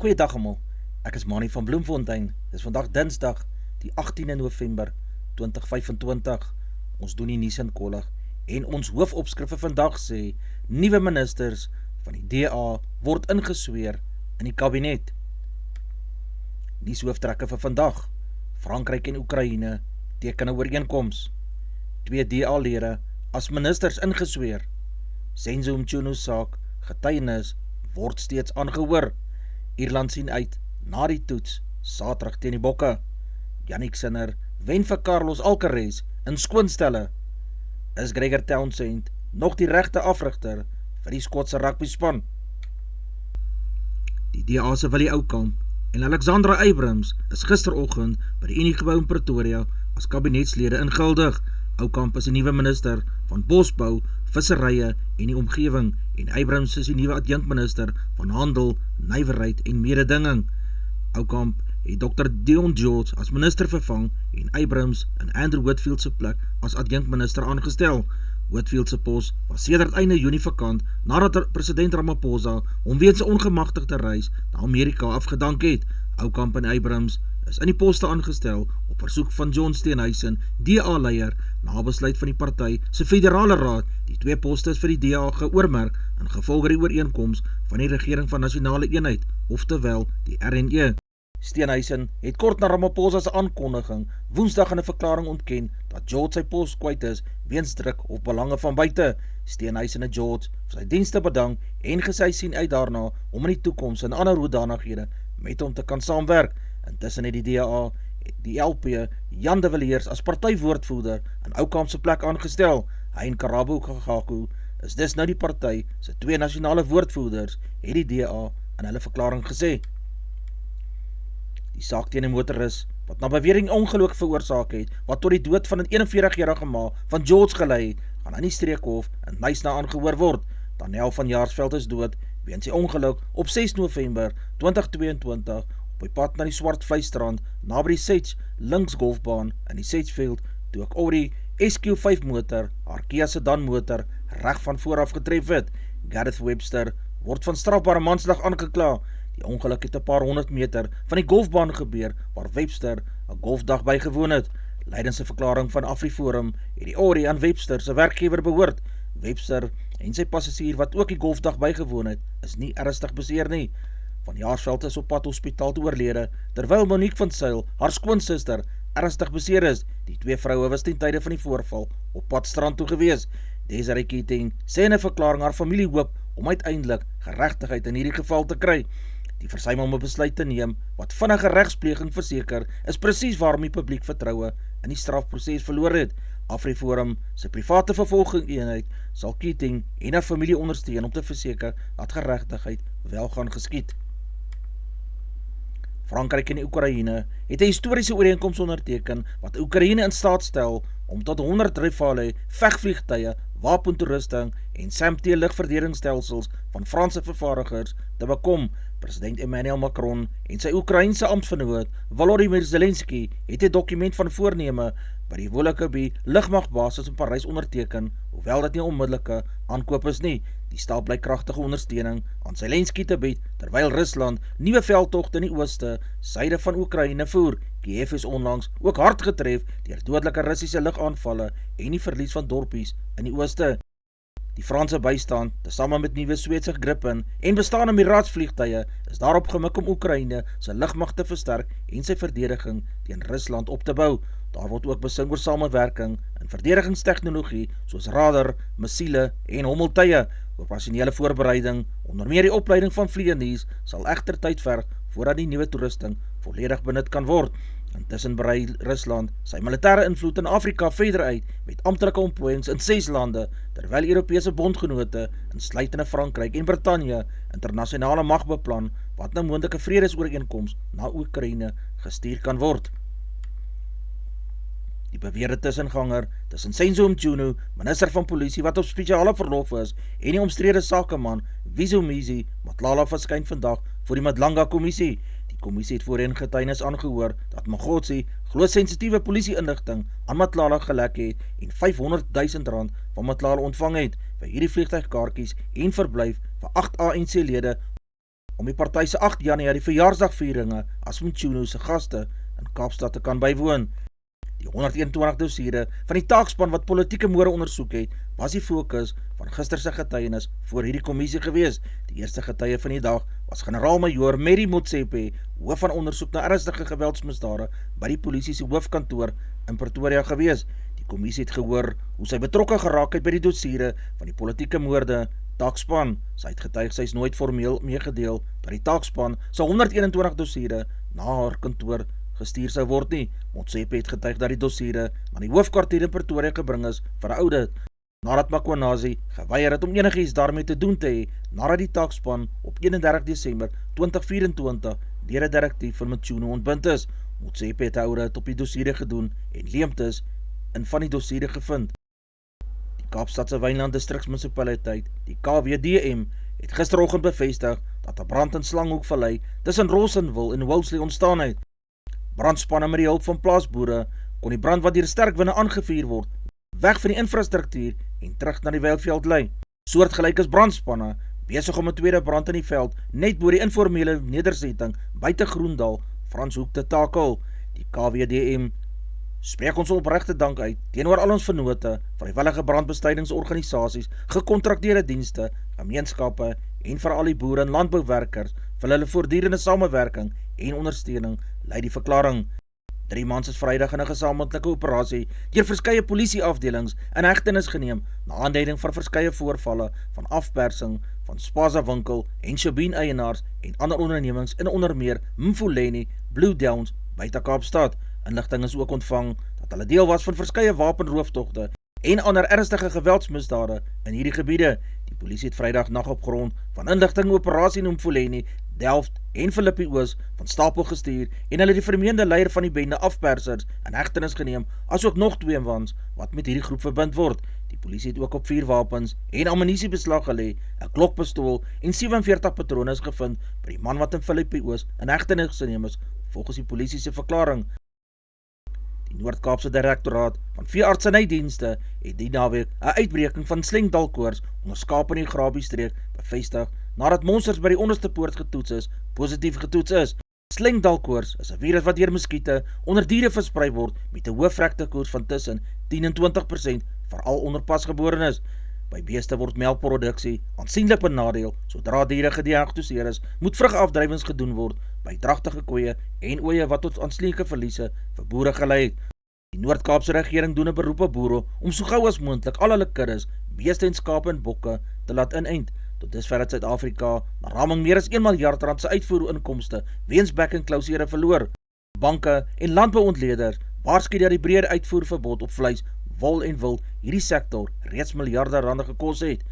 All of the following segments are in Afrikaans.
Goeiedag almal, ek is Mani van Bloemfontein. Dit is vandag Dinsdag, die 18de November 2025. Ons doen die nuus in kollig en ons hoofopskrifte vandag sê, nuwe ministers van die DA word ingesweer in die kabinet. Nuushooftrekke vir vandag, Frankryk en Oekraïne teken 'n ooreenkoms. 2 DA-lede as ministers ingesweer. Senzo Mchunu saak, getuienis word steeds aangehoor. Ierland sien uit na die toets, Saterdag teen die Bokke. Jannik Sinner wen vir Carlos Alcaraz in skoonstelle. Is Gregor Townsend nog die regte afrigter vir die Skotse rugbyspan? Die DA se Willie Oukamp en Alexandra Abrams is gisteroggend by die Uniegebou in Pretoria as kabinetslede ingehuldig. Oukamp is die nuwe minister van Bosbou, Visserye en die omgewing en Abrams is die nuwe adjunkminister van Handel, Nywerheid en Mededinging. Oukamp het Dr. Dion George as minister vervang en Abrams in Andrew Whitfield se plek as adjunkminister aangestel. Whitfield se pos was sedert einde Junie vakant nadat president Ramaphosa hom weens 'n ongemagtigde reis na Amerika afgedank het. Oukamp en Abrams is in die poste aangestel op versoek van John Steenhuisen, DA-leier, na besluit van die party se federale raad. Die 2 poste is vir die DA geoormerk in gevolge die ooreenkoms van die regering van nasionale eenheid, oftewel die RNE. Steenhuisen het kort na Ramaphosa se aankondiging Woensdag in 'n verklaring ontken dat George sy pos kwyt is weens druk of belange van buite. Steenhuisen en George vir sy dienste bedank en gesê hy sien uit daarna om in die toekoms in ander hoedanighede met hom te kan saamwerk. Intussen het die DA die LP Jan de Villiers as partywoordvoerder in Oukamp se plek aangestel. Hy en Karabo Kagaku is dus nou die party se 2 nasionale woordvoerders, het die DA in hulle verklaring gesê. Die saak teen 'n motoris wat na bewering ongeluk veroorsaak het, wat tot die dood van 'n 41-jarige ma van George gelei het, gaan aan die streekhof in Nyasa aangehoor word. Daniel van Jaarsveld is dood weens sy ongeluk op 6 November 2022 op die pad na die Swartvleistrand naby die Sedge links golfbaan in die Sedgefield, toe ek Audi SQ5 motor haar Kia sedan motor reg van vooraf getref het. Gareth Webster word van strafbare manslag aangekla. Die ongeluk het 'n paar 100 meter van die golfbaan gebeur waar Webster 'n golfdag bygewoon het. Lydens 'n verklaring van AfriForum het die Audi aan Webster se werkgewer behoort. Webster en sy passasier wat ook die golfdag bygewoon het, is nie ernstig beseer nie. Van Jaarsveld is op pad hospitaal toe oorlede, terwyl Monique van Sail, haar skoonsister, ernstig beseer is. Die 2 vroue was ten tye van die voorval op pad strand toe gewees. Desiree Keating sê in 'n verklaring haar familie hoop om uiteindelik geregtigheid in hierdie geval te kry. Die versuim om 'n besluit te neem wat vinnige regspleging verseker, is presies waarom die publiek vertroue in die strafproses verloor het. AfriForum se private vervolging eenheid sal Keating en haar familie ondersteun om te verseker dat geregtigheid wel gaan geskied. Frankryk en Oekraïne het 'n historiese ooreenkoms onderteken wat Oekraïne in staat stel om tot 100 Rafale vegvliegtuie, wapentoerusting en SAMP-T lugverdedigingsstelsels van Franse vervaardigers te bekom. President Emmanuel Macron en sy Oekraïense amptgenoot Volodymyr Zelensky het 'n dokument van voorneme by die Volokoby lugmagbasis in Parys onderteken, hoewel dit nie onmiddellike aankoop is nie. Die stel bly kragtige ondersteuning aan Zelensky te bied, terwyl Rusland nuwe veldtogte in die ooste, suide van Oekraïne voer. Kiev is onlangs ook hard getref deur dodelike Russiese lugaanvalle en die verlies van dorpies in die ooste. Die Franse bystand, tesame met nuwe Sweedse Gripen en bestaande Mirage-vliegtuie, is daarop gemik om Oekraïne sy lugmag te versterk en sy verdediging teen Rusland op te bou. Daar word ook besing oor samewerking in verdedigingstegnologie soos radar, missiele en hommeltuie. Operasionele voorbereiding, onder meer die opleiding van vlieëniers, sal egter tyd verg voordat die nuwe toerusting volledig benut kan word. Intussen berei Rusland sy militêre invloed in Afrika verder uit met amptelike ontplooiings in 6 lande, terwyl Europese bondgenote, insluitende Frankryk en Brittanje, internasionale mag beplan wat 'n moontlike vredesooreenkoms na Oekraïne gestuur kan word. Die beweerde tussenganger tussen Senzo Mchunu, minister van polisie wat op spesiale verlof is, en die omstrede sakeman Wizumizi Matlala verskyn vandag voor die Madlanga kommissie. Die kommissie het voorheen getuienis aangehoor dat Magotsi glo sensitiewe polisie-inligting aan Matlala gelek het en R500.000 van Matlala ontvang het vir hierdie vliegtuigkaartjies en verblyf vir 8 ANC-lede om die party se 8 Januarie verjaarsdagvieringe as Mchunu se gaste in Kaapstad te kan bywoon. Die 121 dossiere van die taakspan wat politieke moorde ondersoek het, was die fokus van gister se getuienis voor hierdie kommissie gewees. Die eerste getuie van die dag was generaal-majoor Mary Motsepe, hoof van ondersoek na ernstige geweldsmisdade by die polisie se hoofkantoor in Pretoria gewees. Die kommissie het gehoor hoe sy betrokke geraak het by die dossiere van die politieke moorde taakspan. Sy het getuig sy is nooit formeel meegedeel dat die taakspan sy 121 dossiere na haar kantoor gestuur sou word nie. Motsepe het getuig dat die dossiere na die hoofkwartier in Pretoria gebring is vir 'n audit, nadat Makwanasi geweier het om enigiets daarmee te doen te hê, nadat die taakspan op 31 Desember 2024 deur 'n direktief van Mchunu ontbind is. Motsepe het 'n audit op die dossiere gedoen en leemtes in van die dossiere gevind. Die Kaapstadse Wynland Distriksmunisipaliteit, die KWDM, het gisteroggend bevestig dat 'n brand in Slanghoekvallei tussen Rossendale en Wolseley ontstaan het. Brandspanne met die hulp van plaasboere kon die brand wat deur sterk winde aangevuur word, weg van die infrastruktuur en terug na die weilveld lei. Soortgelyk is brandspanne besig om 'n tweede brand in die veld net bo die informele nedersetting buite Groendal, Franshoek te takel. Die KWDM spreek ons opregte dank uit teenoor al ons vennote, vrywillige brandbestrydingsorganisasies, gekontrakteerde dienste, gemeenskappe en veral die boere en landbouwerkers vir hulle voortdurende samewerking en ondersteuning, lei die verklaring. 3 mans is Vrydag in 'n gesamentlike operasie deur verskeie polisieafdelings in hegtenis geneem na aanleiding van verskeie voorvalle van afpersing van Spaza winkel en Shebeen eienaars en ander ondernemings in onder meer Mfuleni, Blue Downs buite Kaapstad. Inligting is ook ontvang dat hulle deel was van verskeie wapenrooftogte en ander ernstige geweldsmisdade in hierdie gebiede. Die polisie het Vrydag nag op grond van inligting operasie in Mfuleni, Delft en Philippi Oos van stapel gestuur en hulle die vermeende leier van die bende afpersers in hegtenis geneem, asook nog 2 mans wat met hierdie groep verbind word. Die polisie het ook op 4 wapens en ammunisie beslag gelê, 'n klokpistool en 47 patrone is gevind by die man wat in Philippi Oos in hegtenis geneem is, volgens die polisie se verklaring. Die Noord-Kaapse Direktoraat van Veeartsenydienste het die naweek 'n uitbreking van slengdalkoors onder skape in die Grabie-streek bevestig nadat monsters by die onderste poort getoets is, positief getoets is. Slengdalkoors is 'n virus wat deur muskiete onder diere versprei word met 'n hoë vrugtekoers van tussen 10 en 20%, veral onder pasgeborenes. By beeste word melkproduksie aansienlik benadeel. Sodra diere gediagnoseer is, moet vrugafdrywings gedoen word by dragtige koeie en ooe wat tot aansienlike verliese vir boere gelei het. Die Noord-Kaapse regering doen 'n beroep op boere om so gou as moontlik al hulle kuddes, beeste en skape en bokke te laat inent. Tot dusver het Suid-Afrika na raming meer as 1 miljard rand se uitvoerinkomste weens back-and-closure verloor. Banke en landbouontleeders waarsku dat die breër uitvoerverbod op vleis, wol en wild hierdie sektor reeds miljarde rande gekos het.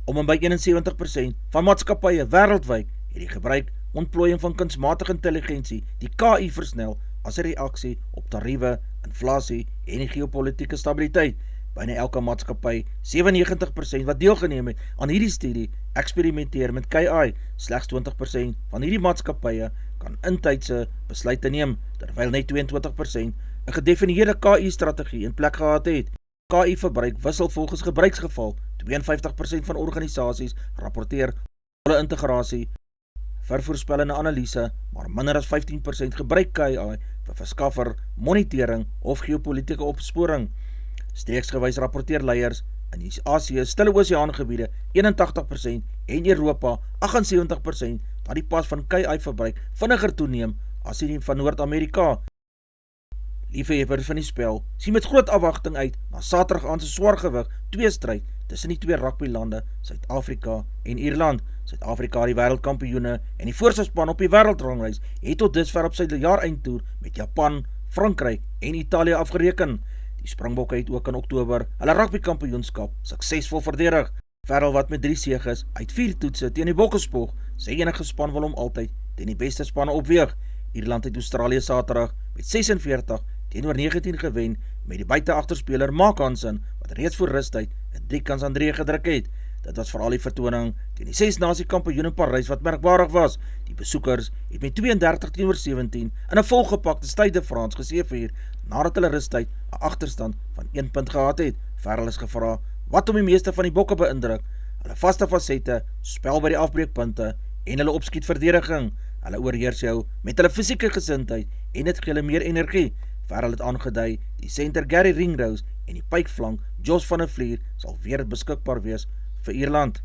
Om en by 71% van maatskappye wêreldwyd het die gebruik ontplooiing van kunsmatige intelligensie, die KI, versnel as 'n reaksie op tariewe, inflasie en die geopolitiese stabiliteit. Byna elke maatskappy, 97% wat deelgeneem het aan hierdie studie, eksperimenteer met KI. Slegs 20% van hierdie maatskappye kan intydse besluite neem, terwyl net 22% 'n gedefinieerde KI-strategie in plek gehad het. KI-verbruik wissel volgens gebruiksgeval. 52% van organisasies rapporteer hulle integrasie vir voorspellende analise, maar minder as 15% gebruik KI vir verskaffer, monitering of geopolitiese opsporing. Streeksgewys rapporteer leiers in die Asië, Stille Oseaangebiede 81% en Europa 78% dat die pas van KI-verbruik vinniger toeneem as die van Noord-Amerika. Liefhebbers van die spel sien met groot afwagting uit na Saterdag aand se swaargewig tweestryd tussen die 2 rugbylande, Suid-Afrika en Ierland. Suid-Afrika, die wêreldkampioene en die voorste span op die wêreldranglys, het tot dusver op sy jaareindtoer met Japan, Frankryk en Italië afgereken. Die Springbokke het ook in Oktober hulle rugbykampioenskap suksesvol verdedig. Verrel wat met 3 seges uit 4 toetse teen die Bokke spoeg, sê enige span wil hom altyd teen die beste spanne opweeg. Ierland het Australië Saterdag met 46 teenoor 19 gewen met die buiteagterspeler Mark Hansen wat reeds voor rustyd 'n 3-3 gedruk het. Dit was veral die vertoning teen die 6-nasie kampioen in Parys wat merkbaardig was. Die besoekers het met 32-17 in 'n volgepakte Stade de France geseëvier nadat hulle rustyd 'n agterstand van 1 punt gehad het. Verrel is gevra wat om die meeste van die Bokke beïndruk. Hulle vaste fasette, spel by die afbreekpunte en hulle opskietverdediging. Hulle oorheers jou met hulle fisieke gesindheid en het gee hulle meer energie. Verder het aangedui, die center Gary Ringrose en die pykflank Jos van der Vlier sal weer beskikbaar wees vir Ierland.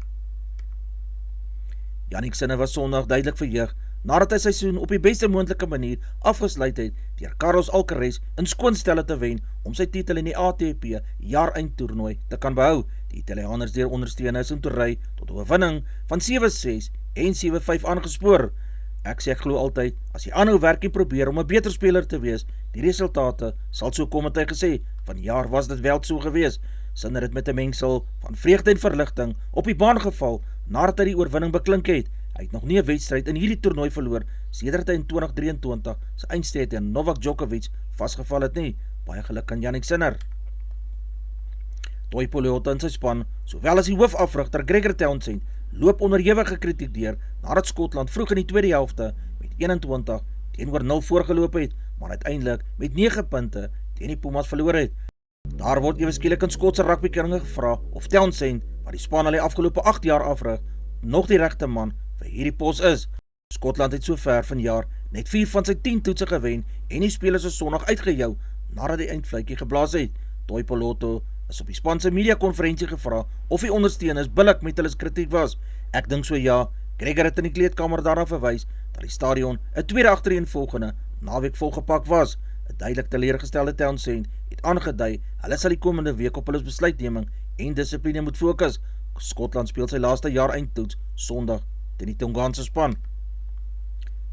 Jannik Sinner was Sondag duidelik verheug nadat hy seisoen op die beste moontlike manier afgesluit het deur Carlos Alcaraz in skoonstelle te wen om sy titel in die ATP jaareindtoernooi te kan behou. Die Italianers deur ondersteuners in toerry tot 'n oorwinning van 7-6 en 7-5 aangespoor. Ek sê ek glo altyd, as jy aanhou werk en probeer om 'n beter speler te wees, die resultate sal so kom, het hy gesê. Vanjaar was dit wel so gewees. Sinner het met 'n mengsel van vreugde en verligting op die baan geval nadat hy die oorwinning beklink het. Hy het nog nie 'n wedstryd in hierdie toernooi verloor sedert hy in 2023 sy eindstryd teen Novak Djokovic vasgeval het nie. Baie geluk aan Jannik Sinner. Toy Poliota in sy span, sowel as die hoofafrigter Gregor Townsend, loop onderhewige kritiek deur nadat Skotland vroeg in die tweede helfte met 21 teenoor 0 voorgeloop het, maar uiteindelik met 9 punte teen die Pumas verloor het. Daar word ewe skielik in Skotse rugbykringe gevra of Townsend, wat die span al die afgelope 8 jaar afrig, nog die regte man vir hierdie pos is. Skotland het sover vanjaar net 4 van sy 10 toetse gewen en die spelers is Sondag uitgejou nadat die eindfluitjie geblaas het. Toy Poliota is op die span se mediakonferensie gevra of die ondersteuners billik met hulle kritiek was. Ek dink so ja. Gregor het in die kleedkamer daarna verwys dat die stadion 'n tweede agtereenvolgende naweek volgepak was. 'n Duidelik teleurgestelde Townsend het aangedui hulle sal die komende week op hulle besluitneming en dissipline moet fokus. Skotland speel sy laaste jaar eindtoets Sondag teen die Tongaanse span.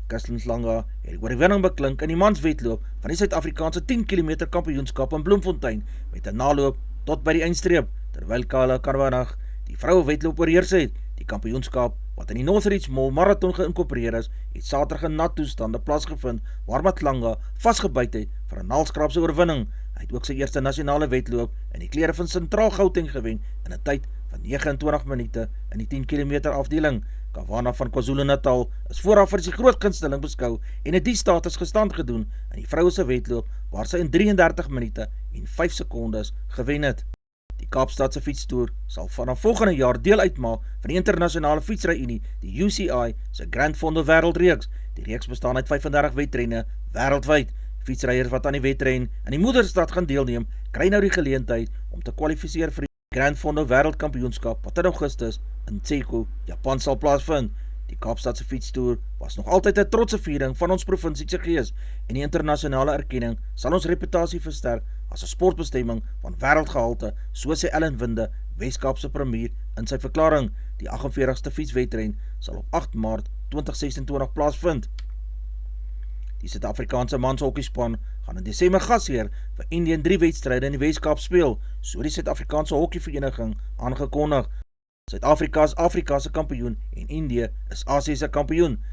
Kastling Langa het die oorwinning beklink in die manswedloop van die Suid-Afrikaanse 10 km kampioenskap in Bloemfontein met 'n naloop tot by die eindstreep, terwyl Kala Karwanag die vrouewedloop oorheers het. Die kampioenskap, wat in die Northridge Mall Marathon geïnkorporeer is, het Saterdag in nat toestande plaasgevind waar Matlanga vasgebyt het vir 'n naalskrapse oorwinning. Hy het ook sy eerste nasionale wedloop in die klere van Sentraal Gauteng gewen in 'n tyd van 29 minute in die 10 km afdeling. Kawana van KwaZulu-Natal is vooraf vir sy groot gunsteling beskou en het die status gestand gedoen in die vroue se wedloop waar sy in 33 minute en 5 sekondes gewen het. Die Kaapstadse fietstoer sal vanaf volgende jaar deel uitmaak van die internasionale fietsry-unie, die UCI, se Grand Fondo wêreldreeks. Die reeks bestaan uit 35 wedrenne wêreldwyd. Fietsryers wat aan die wedren in die moederstad gaan deelneem, kry nou die geleentheid om te kwalifiseer vir die Grand Fondo wêreldkampioenskap wat in Augustus in Tseko, Japan sal plaasvind. Die Kaapstadse fietstoer was nog altyd 'n trotse viering van ons provinsie se gees en die internasionale erkenning sal ons reputasie versterk as 'n sportbestemming van wêreldgehalte, so sê Ellen Winde, Weskaapse premier, in sy verklaring. Die 48ste fietswedren sal op 8 Maart 2026 plaasvind. Die Suid-Afrikaanse manshokkiespan gaan in Desember gasheer vir Indië in 3 wedstryde in die Weskaap speel, so die Suid-Afrikaanse hokkievereniging aangekondig. Suid-Afrika is Afrika se kampioen en Indië is Asië se kampioen.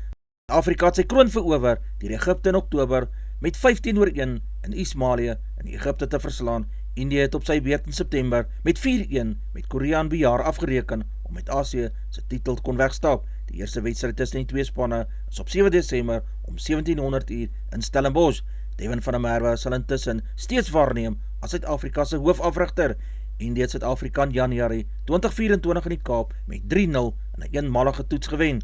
Afrika het sy kroon verower deur Egipte in Oktober met 5-1 in Ismailia in Egipte te verslaan. Indië het op sy beurt in September met 4-1 met Korea in bejaar afgereken om met Asië se titel te kon wegstap. Die eerste wedstryd tussen die twee spanne is op 7 Desember om 1700 uur in Stellenbosch. Devin van der Merwe sal intussen steeds waarneem as Suid-Afrika se hoofafrigter. Indië het Suid-Afrika in Januarie 2024 in die Kaap met 3-0 in 'n eenmalige toets gewen.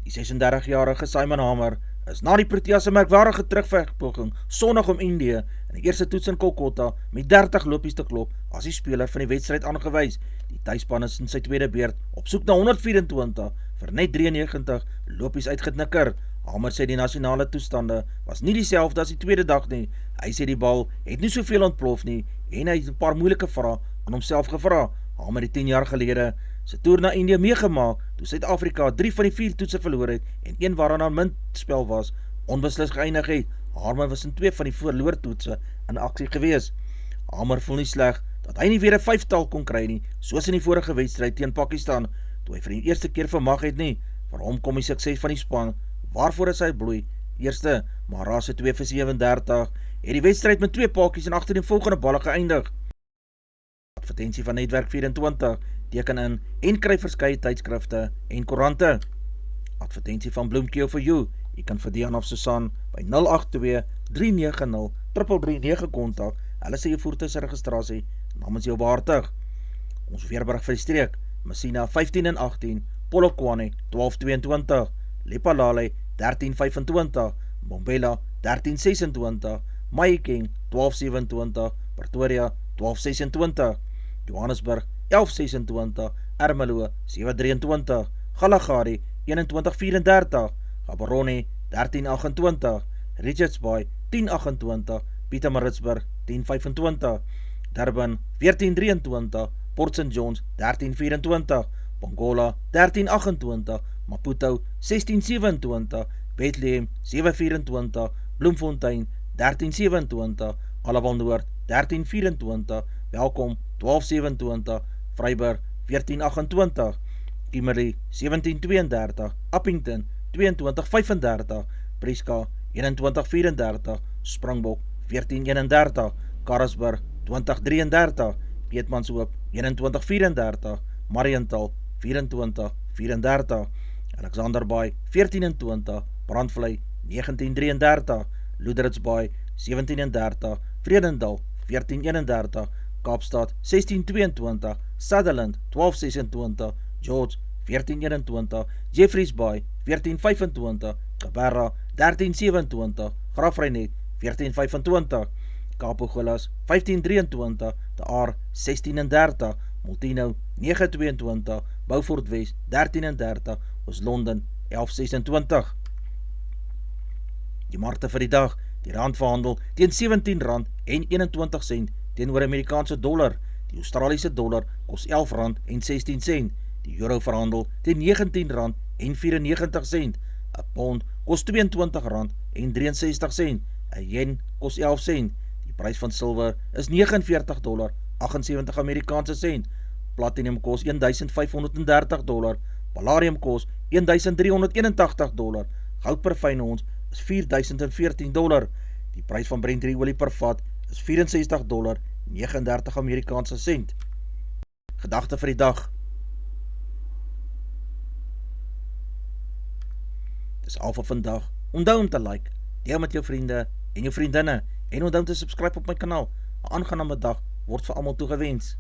Die 36-jarige Simon Hamer is na die Proteas se merkwaardige terugvegpoging Sondag om Indië in die eerste toets in Kolkata met 30 lopies te klop as die speler van die wedstryd aangewys. Die tuisspan is in sy tweede beurt op soek na 124 vir net 93 lopies uitgeknikker. Hamer sê die nasionale toestande was nie dieselfde as die tweede dag nie. Hy sê die bal het nie soveel ontplof nie en hy het 'n paar moeilike vrae aan homself gevra. Hamer het 10 jaar gelede sy toer na Indië meegemaak toe Suid-Afrika 3 van die 4 toetse verloor het en een waaraan aan muntspel was, onbeslis geëindig het. Hamer was in 2 van die verloor toetse in aksie gewees. Hamer voel nie sleg dat hy nie weer 'n 5-tal kon kry nie, soos in die vorige wedstryd teen Pakistan, toe hy vir die eerste keer vermag het nie. Vir hom kom die sukses van die span, waarvoor is hy bloei. Eerste, Mara se 2 vir 37, het die wedstryd met 2 pakies en agtereenvolgende balle geëindig. Advertensie van Netwerk 24, teken in en kry verskeie tydskrifte en koerante. Advertensie van Bloemkeel vir jou. Jy kan vir Dian of Susan by 082-390-3339 kontak. Hulle sê jou voertuig se registrasie namens jou behartig. Ons weerberig vir die streek Messina 15 en 18, Polokwane 12-22, Lephalale 13-25, Mbombela 13-26, Mahikeng 12-27, Pretoria 12-26, Johannesburg 11-26, Ermelo 7-23, Kalahari 21-34, Gaborone 13-28, Richards Bay 10-28, Pietermaritzburg 10-25, Durban 14-23, Port St Johns 13-24, Pongola 13-28, Maputo 16-27, Bethlehem 7-24, Bloemfontein 13-27, Alawal Noord 13-24, Welkom 12-27, Vryburg 14-28, Kimberley 17-32, Appington 22-35, Prieska 21-34, Springbok 14-31, Karasburg 20-33, Keetmanshoop 21-34, Mariental 24-34, Alexanderbaai 14-20, Brandvlei 19-33, Loederitsbaai 17-30, Vredendal 14-31, Kaapstad 16-22, Sutherland 12-26, George 14-21, Jeffreys Bay 14-25, Kabarra 13-27, Graaff-Reinet 14-25, Kapogolas 15-23, De Aar 16-30, Multino 9-22, Beaufort West 13-30, Oos-London 11-26. Die markte vir die dag, die rand verhandel teen R17,21 teenoor Amerikaanse dollar, die Australiese dollar kos R11,16, die euro verhandel teen R19,94, 'n pond kos R22,63, 'n yen kos 11 sent, die prys van silwer is $49,78 Amerikaanse sent, platinum kos $1,530, palladium kos $1,381, goud per fyn ons is $4,014, die prys van Brent olie per vat is $64,39 Amerikaanse sent. Gedagte vir die dag. Dis al vir vandag. Onthou om te like, deel met jou vriende en jou vriendinne en onthou om te subscribe op my kanaal. 'n Aangename dag word vir almal toegewens.